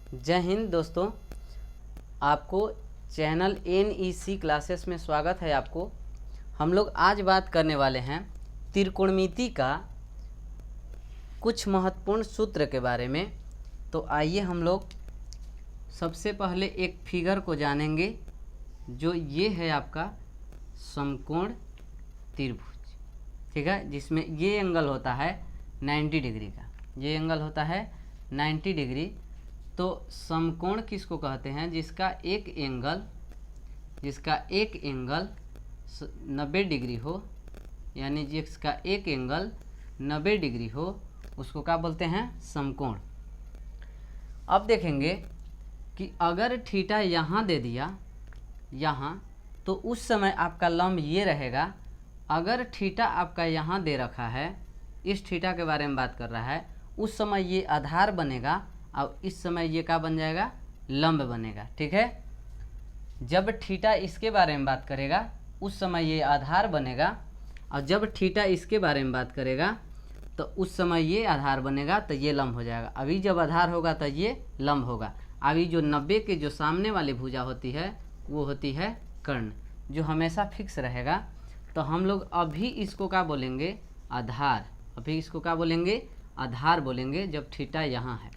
जय हिंद दोस्तों, आपको चैनल NEC क्लासेस में स्वागत है। आपको हम लोग आज बात करने वाले हैं त्रिकोणमिति का कुछ महत्वपूर्ण सूत्र के बारे में। तो आइए हम लोग सबसे पहले एक फिगर को जानेंगे, जो ये है आपका समकोण त्रिभुज, ठीक है, जिसमें ये एंगल होता है 90 डिग्री का, ये एंगल होता है 90 डिग्री। तो समकोण किसको कहते हैं? जिसका एक एंगल 90 डिग्री हो, यानी जिसका एक एंगल 90 डिग्री हो, उसको क्या बोलते हैं? समकोण। अब देखेंगे कि अगर थीटा यहाँ दे दिया, यहाँ, तो उस समय आपका लंब ये रहेगा। अगर थीटा आपका यहाँ दे रखा है, इस थीटा के बारे में बात कर रहा है, उस समय ये आधार बनेगा और इस समय ये क्या बन जाएगा? लंब बनेगा, ठीक है। जब थीटा इसके बारे में बात करेगा उस समय ये आधार बनेगा, और जब थीटा इसके बारे में बात करेगा तो उस समय ये आधार बनेगा, तो ये लंब हो जाएगा। अभी जब आधार होगा तो ये लंब होगा। अभी जो 90 के जो सामने वाली भुजा होती है वो होती है कर्ण, जो हमेशा फिक्स रहेगा। तो हम लोग अभी इसको क्या बोलेंगे? आधार। अभी इसको क्या बोलेंगे? आधार बोलेंगे जब थीटा यहाँ है।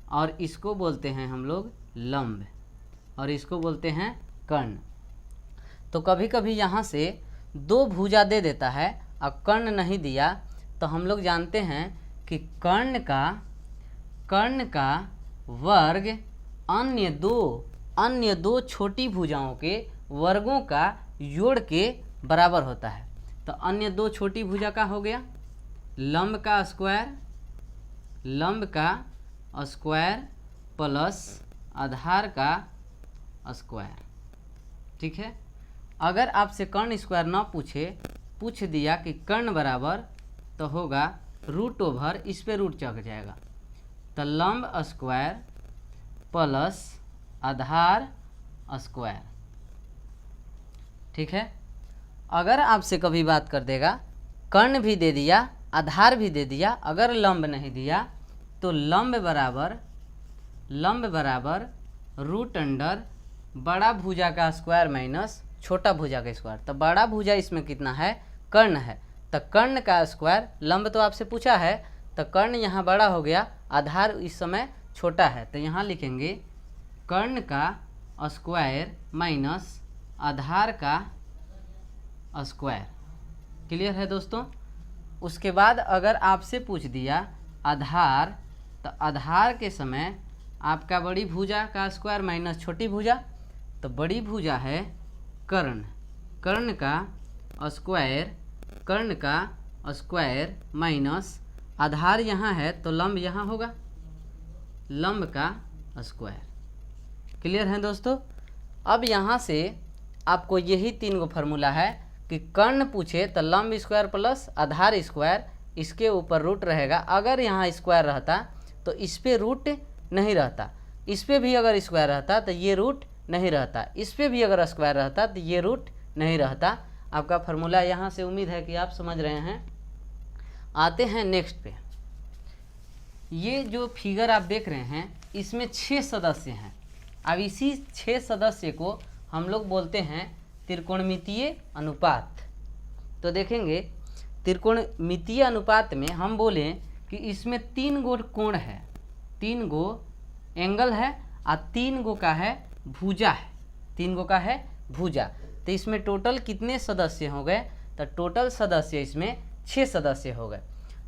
और इसको बोलते हैं हम लोग लंब, और इसको बोलते हैं कर्ण। तो कभी कभी यहाँ से दो भुजा दे देता है और कर्ण नहीं दिया, तो हम लोग जानते हैं कि कर्ण का वर्ग अन्य दो छोटी भुजाओं के वर्गों का जोड़ के बराबर होता है। तो अन्य दो छोटी भुजा का हो गया लंब का स्क्वायर प्लस आधार का स्क्वायर, ठीक है। अगर आपसे कर्ण स्क्वायर ना पूछ दिया कि कर्ण बराबर, तो होगा रूट ओवर, इस पे रूट चढ़ जाएगा। तो लंब स्क्वायर प्लस आधार स्क्वायर, ठीक है। अगर आपसे कभी बात कर देगा, कर्ण भी दे दिया, आधार भी दे दिया, अगर लंब नहीं दिया, तो लंब बराबर रूट अंडर बड़ा भुजा का स्क्वायर माइनस छोटा भुजा का स्क्वायर। तो बड़ा भुजा इसमें कितना है? कर्ण है। तो कर्ण का स्क्वायर, लंब तो आपसे पूछा है, तो कर्ण यहाँ बड़ा हो गया, आधार इस समय छोटा है, तो यहाँ लिखेंगे कर्ण का स्क्वायर माइनस आधार का स्क्वायर। क्लियर है दोस्तों? उसके बाद अगर आपसे पूछ दिया आधार, तो आधार के समय आपका बड़ी भुजा का स्क्वायर माइनस छोटी भुजा। तो बड़ी भुजा है कर्ण का स्क्वायर माइनस आधार यहाँ है, तो लंब यहाँ होगा, लंब का स्क्वायर। क्लियर है दोस्तों? अब यहाँ से आपको यही 3 गो फार्मूला है कि कर्ण पूछे तो लंब स्क्वायर प्लस आधार स्क्वायर, इसके ऊपर रूट रहेगा। अगर यहाँ स्क्वायर रहता तो इस पे रूट नहीं रहता, इस पे भी अगर स्क्वायर रहता तो ये रूट नहीं रहता, इस पे भी अगर स्क्वायर रहता तो ये रूट नहीं रहता। आपका फार्मूला यहाँ से उम्मीद है कि आप समझ रहे हैं। आते हैं नेक्स्ट पे। ये जो फिगर आप देख रहे हैं, इसमें 6 सदस्य हैं। अब इसी 6 सदस्य को हम लोग बोलते हैं त्रिकोणमितीय अनुपात। तो देखेंगे त्रिकोणमितीय अनुपात में हम बोलें कि इसमें 3 गो कोण है, 3 गो एंगल है, और 3 गो का है भुजा है, 3 गो का है भुजा। तो इसमें टोटल कितने सदस्य हो गए? तो टोटल सदस्य इसमें 6 सदस्य हो गए।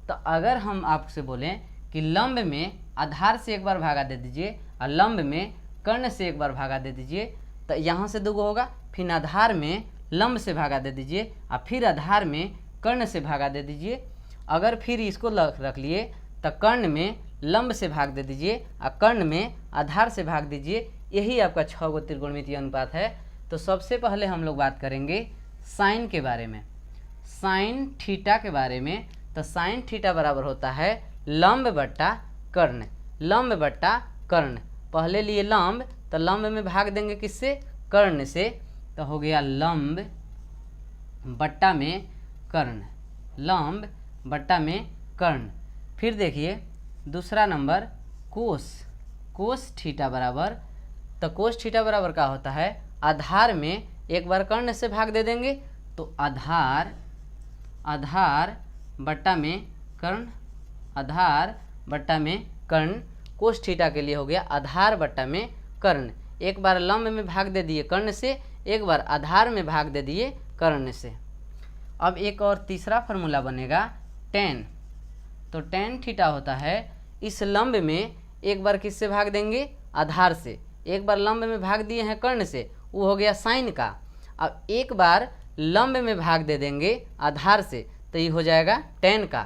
तो अगर हम आपसे बोलें कि लंब में आधार से एक बार भागा दे दीजिए और लंब में कर्ण से एक बार भागा दे दीजिए, तो यहाँ से 2 गो होगा, फिर आधार में लंब से भागा दे दीजिए और फिर आधार में कर्ण से भागा दे दीजिए। अगर फिर इसको रख लिए तो कर्ण में लंब से भाग दे दीजिए और कर्ण में आधार से भाग दीजिए। यही आपका 6 गो त्रिकोणमितीय अनुपात है। तो सबसे पहले हम लोग बात करेंगे साइन के बारे में, साइन थीटा के बारे में। तो साइन थीटा बराबर होता है लंब बट्टा कर्ण, लंब बट्टा कर्ण। पहले लिए लंब, तो लंब में भाग देंगे किससे? कर्ण से। तो हो गया लंब बट्टा में कर्ण, लंब बट्टा में कर्ण। फिर देखिए दूसरा नंबर कोस, कोस थीटा बराबर, तो कोस थीटा बराबर क्या होता है, आधार में एक बार कर्ण से भाग दे देंगे तो आधार बट्टा में कर्ण, आधार बट्टा में कर्ण, कोस थीटा के लिए हो गया आधार बट्टा में कर्ण। एक बार लंब में भाग दे दिए कर्ण से, एक बार आधार में भाग दे दिए कर्ण से। अब एक और तीसरा फार्मूला बनेगा टेन। तो टेन थीटा होता है, इस लंब में एक बार किससे भाग देंगे, आधार से, एक बार लंब में भाग दिए हैं कर्ण से, वो हो गया साइन का। अब एक बार लंब में भाग दे देंगे आधार से तो ये हो जाएगा टेन का।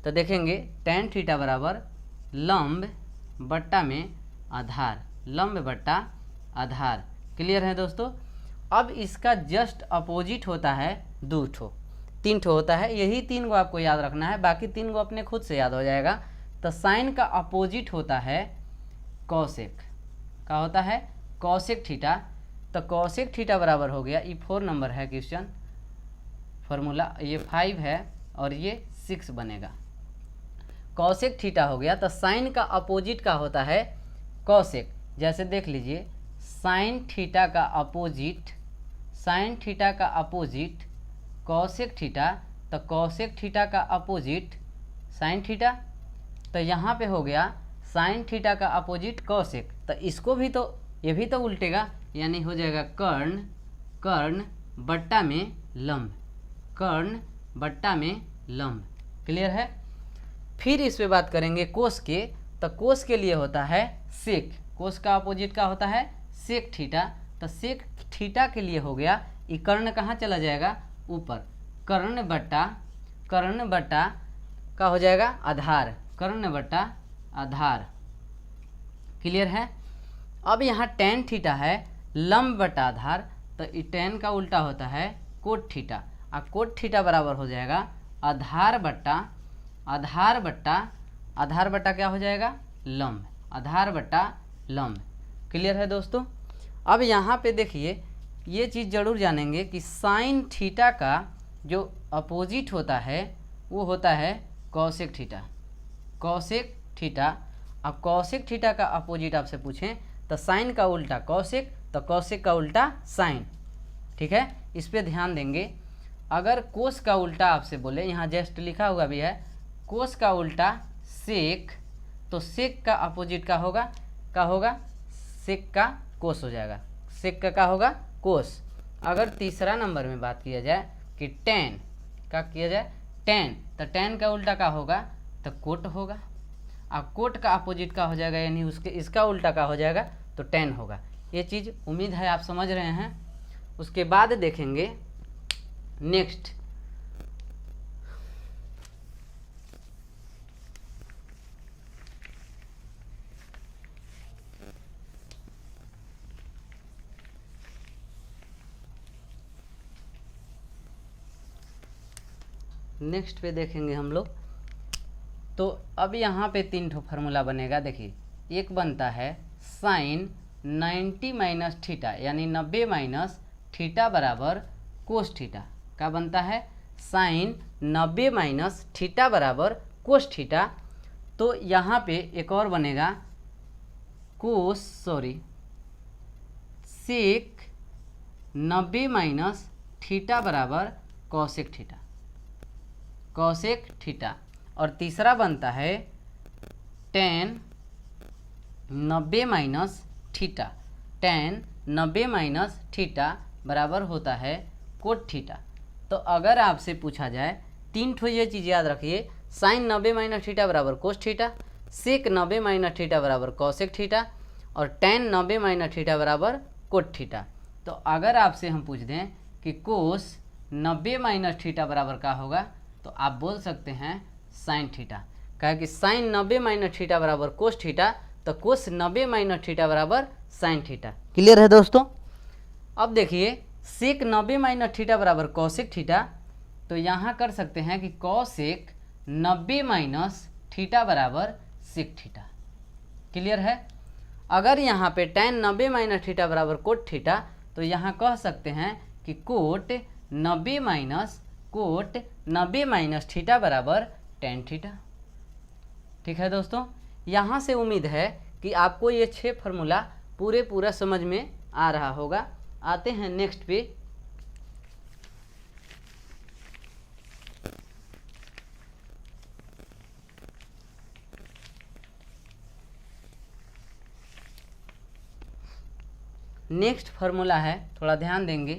तो देखेंगे टेन थीटा बराबर लंब बट्टा में आधार, लंब बट्टा आधार। क्लियर है दोस्तों। अब इसका जस्ट अपोजिट होता है 2 ठो, 3 ठो होता है, यही 3 को आपको याद रखना है, बाकी 3 को अपने खुद से याद हो जाएगा। तो साइन का अपोजिट होता है कॉसेक, क्या होता है, कॉसेक थीटा। तो कॉसेक थीटा बराबर हो गया, ये 4 नंबर है क्वेश्चन फार्मूला, ये 5 है और ये 6 बनेगा। कॉसेक थीटा हो गया, तो साइन का अपोजिट का होता है कॉसेक। जैसे देख लीजिए साइन थीटा का अपोजिट, साइन थीटा का अपोजिट कॉसेक थीटा, तो कॉसेक थीटा का अपोजिट साइन थीटा। तो यहाँ पे हो गया साइन थीटा का अपोजिट कॉसेक, तो इसको भी तो, ये भी तो उल्टेगा, यानी हो जाएगा कर्ण, कर्ण बट्टा में लंब, कर्ण बट्टा में लंब। क्लियर है। फिर इस पे बात करेंगे कोस के। तो कोस के लिए होता है सेक, कोस का अपोजिट का होता है सेक थीटा। तो सेक थीटा के लिए हो गया, ये कर्ण कहाँ चला जाएगा, ऊपर, कर्ण बट्टा का हो जाएगा आधार, कर्ण बट्टा आधार। क्लियर है। अब यहाँ टेन थीटा है, लंब बट्टा आधार, तो ये टेन का उल्टा होता है कोट थीटा, और कोट थीटा बराबर हो जाएगा आधार बट्टा क्या हो जाएगा, लंब, आधार बट्टा लंब। क्लियर है दोस्तों। अब यहाँ पे देखिए ये चीज़ जरूर जानेंगे कि साइन थीटा का जो अपोजिट होता है वो होता है कॉसेक थीटा, कॉसेक थीटा। अब कॉसेक थीटा का अपोजिट आपसे पूछें तो साइन का उल्टा कॉसेक, तो कॉसेक का उल्टा साइन। ठीक है, इस पे ध्यान देंगे। अगर कोस का उल्टा आपसे बोले, यहाँ जस्ट लिखा हुआ भी है, कोस का उल्टा सेक, तो सेक का अपोजिट का होगा, सेक का कोस हो जाएगा, सेक का होगा कोस। अगर तीसरा नंबर में बात किया जाए कि टेन का किया जाए, टेन, तो टेन का उल्टा का होगा, तो कोट होगा। अब कोट का अपोजिट का हो जाएगा, यानी उसके इसका उल्टा का हो जाएगा, तो टेन होगा। ये चीज़ उम्मीद है आप समझ रहे हैं। उसके बाद देखेंगे नेक्स्ट, पे देखेंगे हम लोग। तो अब यहाँ पे 3 ठो फार्मूला बनेगा। देखिए एक बनता है साइन 90 माइनस थीटा, यानी 90 माइनस थीटा बराबर कोस थीटा। क्या बनता है, साइन 90 माइनस थीटा बराबर कोस थीटा। तो यहाँ पे एक और बनेगा सेक 90 माइनस थीटा बराबर कॉसेक थीटा, कॉसेक थीटा। और तीसरा बनता है ten 90 minus theta, ten 90 minus theta बराबर होता है कोट थीटा। तो अगर आपसे पूछा जाए 3 ठो ये चीज़ याद रखिए, साइन 90 माइनस थीटा बराबर कोस थीटा, सेक 90 माइनस थीटा बराबर कॉसेक थीटा, और टेन 90 माइनस थीटा बराबर कोट थीटा। तो अगर आपसे हम पूछ दें कि कोस 90 माइनस थीटा बराबर क्या होगा, तो आप बोल सकते हैं साइन थीटा। कहा कि साइन 90 माइनस थीटा बराबर कोस थीटा, तो कोस 90 माइनस थीटा बराबर साइन थीटा। क्लियर है दोस्तों। अब देखिए सेक 90 माइनस थीटा बराबर कॉसेक थीटा, तो यहाँ कर सकते हैं कि कॉसेक 90 माइनस थीटा बराबर सेक थीटा। क्लियर है। अगर यहाँ पे टेन 90 माइनस थीटा बराबर कोट थीटा, तो यहाँ कह सकते हैं कि कोट 90 माइनस थीटा बराबर टेन थीटा। ठीक है दोस्तों। यहाँ से उम्मीद है कि आपको ये 6 फार्मूला पूरा समझ में आ रहा होगा। आते हैं नेक्स्ट पे। नेक्स्ट फार्मूला है, थोड़ा ध्यान देंगे।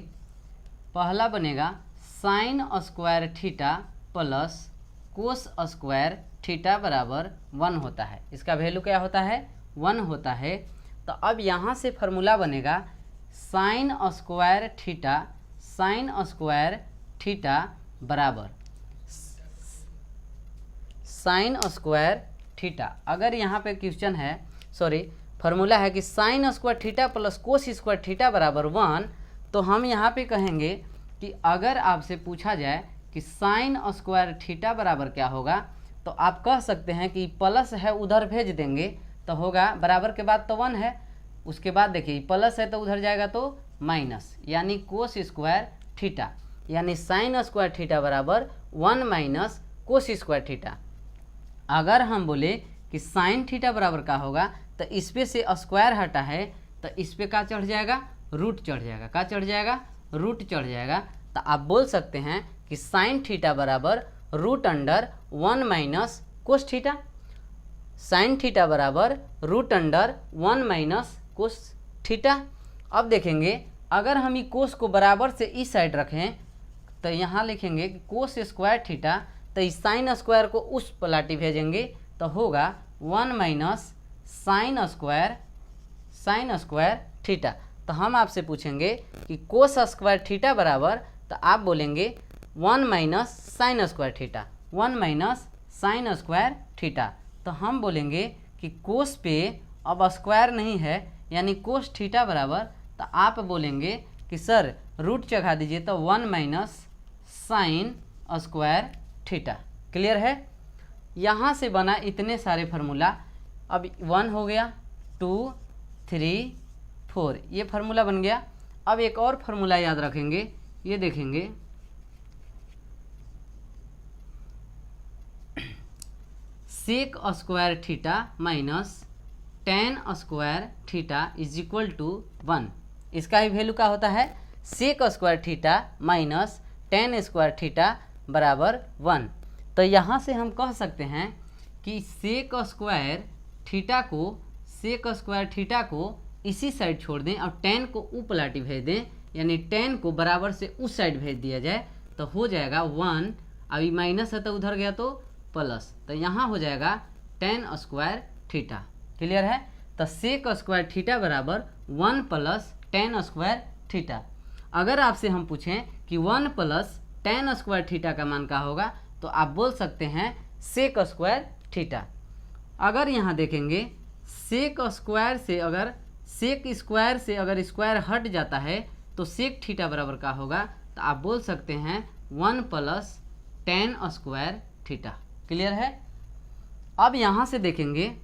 पहला बनेगा sine square theta plus cos square theta बराबर 1 होता है। इसका वैल्यू क्या होता है? 1 होता है। तो अब यहाँ से फार्मूला बनेगा साइन स्क्वायर थीटा बराबर साइन स्क्वायर थीटा। अगर यहाँ पे क्वेश्चन है, सॉरी फार्मूला है कि sine square theta plus cos square theta बराबर 1, तो हम यहाँ पे कहेंगे कि अगर आपसे पूछा जाए कि साइन स्क्वायर थीटा बराबर क्या होगा, तो आप कह सकते हैं कि प्लस है उधर भेज देंगे तो होगा, बराबर के बाद तो 1 है, उसके बाद देखिए प्लस है तो उधर जाएगा तो माइनस, यानी कोस स्क्वायर थीटा, यानी साइन स्क्वायर थीटा बराबर 1 माइनस कोस स्क्वायर थीटा। अगर हम बोले कि साइन थीटा बराबर क्या होगा, तो इस पे से स्क्वायर हटा है तो इस पे क्या चढ़ जाएगा? रूट चढ़ जाएगा। क्या चढ़ जाएगा? रूट चढ़ जाएगा। तो आप बोल सकते हैं कि साइन थीटा बराबर root under 1 minus cos theta. Sine theta बराबर root under 1 minus cos theta. अब देखेंगे अगर हम ये कोस को बराबर से इस साइड रखें तो यहाँ लिखेंगे कि कोस स्क्वायर थीटा, तो इस साइन स्क्वायर को उस पलाटी भेजेंगे तो होगा 1 माइनस साइन स्क्वायर थीटा। तो हम आपसे पूछेंगे कि कोस स्क्वायर थीटा बराबर, तो आप बोलेंगे 1 minus sine square theta, 1 minus sine square theta. तो हम बोलेंगे कि कोस पे अब स्क्वायर नहीं है, यानी कोस थीटा बराबर, तो आप बोलेंगे कि सर रूट चढ़ा दीजिए तो 1 minus sine square theta. Clear है? यहाँ से बना इतने सारे फार्मूला। अब 1 हो गया, 2, 3, 4, ये फार्मूला बन गया। अब एक और फार्मूला याद रखेंगे, ये देखेंगे sec square theta minus tan square theta is equal to 1। इसका ही वैल्यू क्या होता है? Sec square theta minus tan square theta बराबर 1। तो यहाँ से हम कह सकते हैं कि सेक स्क्वायर थीटा को इसी साइड छोड़ दें और टेन को ऊपलाटी भेज दें, यानी टेन को बराबर से उस साइड भेज दिया जाए तो हो जाएगा 1। अभी माइनस है तो उधर गया तो प्लस, तो यहाँ हो जाएगा टेन स्क्वायर थीटा। क्लियर है? तो सेक स्क्वायर थीटा बराबर 1 प्लस टेन स्क्वायर थीटा। अगर आपसे हम पूछें कि 1 प्लस टेन स्क्वायर थीटा का मान क्या होगा, तो आप बोल सकते हैं सेक स्क्वायर थीटा। अगर यहाँ देखेंगे सेक स्क्वायर से अगर स्क्वायर हट जाता है तो सेक थीटा बराबर का होगा, तो आप बोल सकते हैं 1 plus ten square theta. Clear है? अब यहाँ से देखेंगे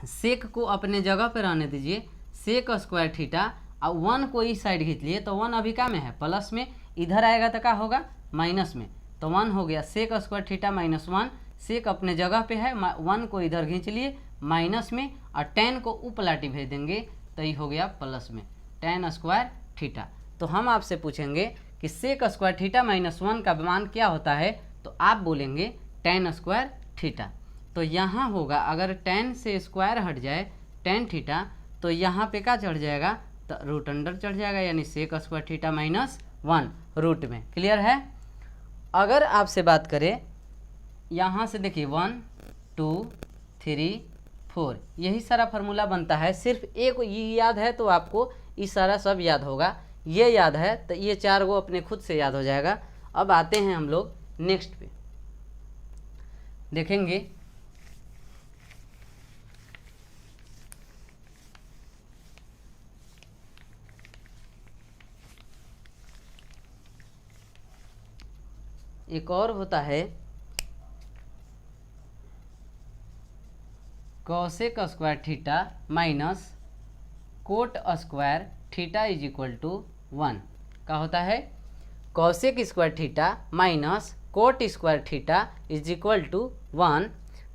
सेक को अपने जगह पर रहने दीजिए, सेक स्क्वायर थीटा, और 1 को इस साइड खींच लिए तो 1 अभी क्या में है? प्लस में। इधर आएगा तो क्या होगा? माइनस में। तो 1 हो गया सेक स्क्वायर थीटा माइनस 1। सेक अपने जगह पे है, 1 को इधर खींच लिए माइनस में, और टेन को उपलाटी भेज देंगे तो ये हो गया प्लस में, टेन स्क्वायर थीटा। तो हम आपसे पूछेंगे कि सेक स्क्वायर थीटा माइनस 1 का मान क्या होता है, तो आप बोलेंगे टेन स्क्वायर थीटा। तो यहाँ होगा, अगर टेन से स्क्वायर हट जाए टेन थीटा, तो यहाँ पे क्या चढ़ जाएगा? तो रूट अंडर चढ़ जाएगा, यानी sec square theta minus 1 root में। क्लियर है? अगर आपसे बात करें यहाँ से देखिए 1, 2, 3, 4, यही सारा फार्मूला बनता है। सिर्फ एक ये याद है तो आपको ये सारा सब याद होगा, ये याद है तो ये 4 गो अपने खुद से याद हो जाएगा। अब आते हैं हम लोग नेक्स्ट पे, देखेंगे एक और होता है cosec square theta minus cot square theta is equal to 1। क्या होता है? Cosec square theta minus cot square theta is equal to 1।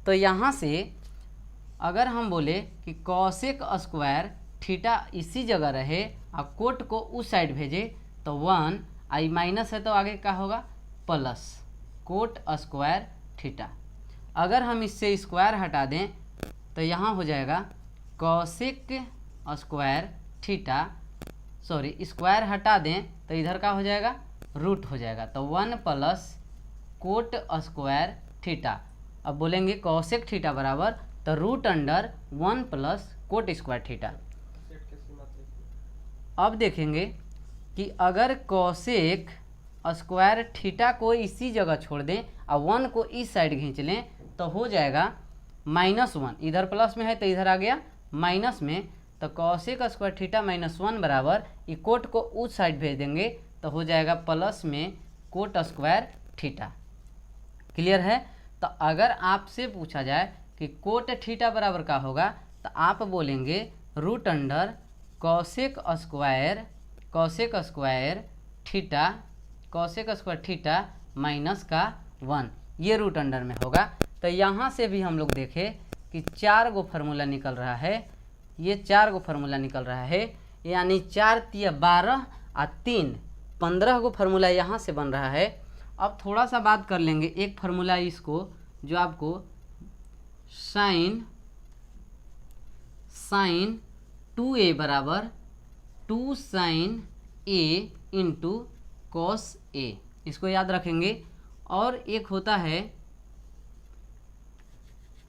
तो यहाँ से अगर हम बोले कि कॉसेक स्क्वायर थीटा इसी जगह रहे और कोट को उस साइड भेजे तो 1 आई माइनस है तो आगे क्या होगा प्लस कोट स्क्वायर थीटा। अगर हम इससे स्क्वायर हटा दें तो यहाँ हो जाएगा cosec square theta, sorry square हटा दें तो इधर का हो जाएगा रूट हो जाएगा, तो 1 प्लस कोट स्क्वायर थीटा। अब बोलेंगे कॉसेक थीटा बराबर तो root under 1 plus cot square theta. अब देखेंगे कि अगर कॉसेक स्क्वायर थीटा को इसी जगह छोड़ दें और 1 को इस साइड खींच लें तो हो जाएगा -1, इधर प्लस में है तो इधर आ गया माइनस में, तो कॉसेक स्क्वायर थीटा -1 बराबर ये कोट को उस साइड भेज देंगे तो हो जाएगा प्लस में कोट स्क्वायर थीटा। क्लियर है? तो अगर आपसे पूछा जाए कि कोट थीटा बराबर का होगा तो आप बोलेंगे root under cosec square theta minus का 1, ये रूट अंडर में होगा। तो यहाँ से भी हम लोग देखें कि 4 गो फार्मूला निकल रहा है, ये 4 गो फार्मूला निकल रहा है, यानी 4 तिया 12 और 3 15 गो फार्मूला यहाँ से बन रहा है। अब थोड़ा सा बात कर लेंगे एक फार्मूला इसको जो आपको साइन 2a बराबर 2 sine a into cos a, इसको याद रखेंगे। और एक होता है,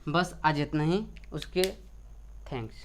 बस आज इतना ही, उसके थैंक्स।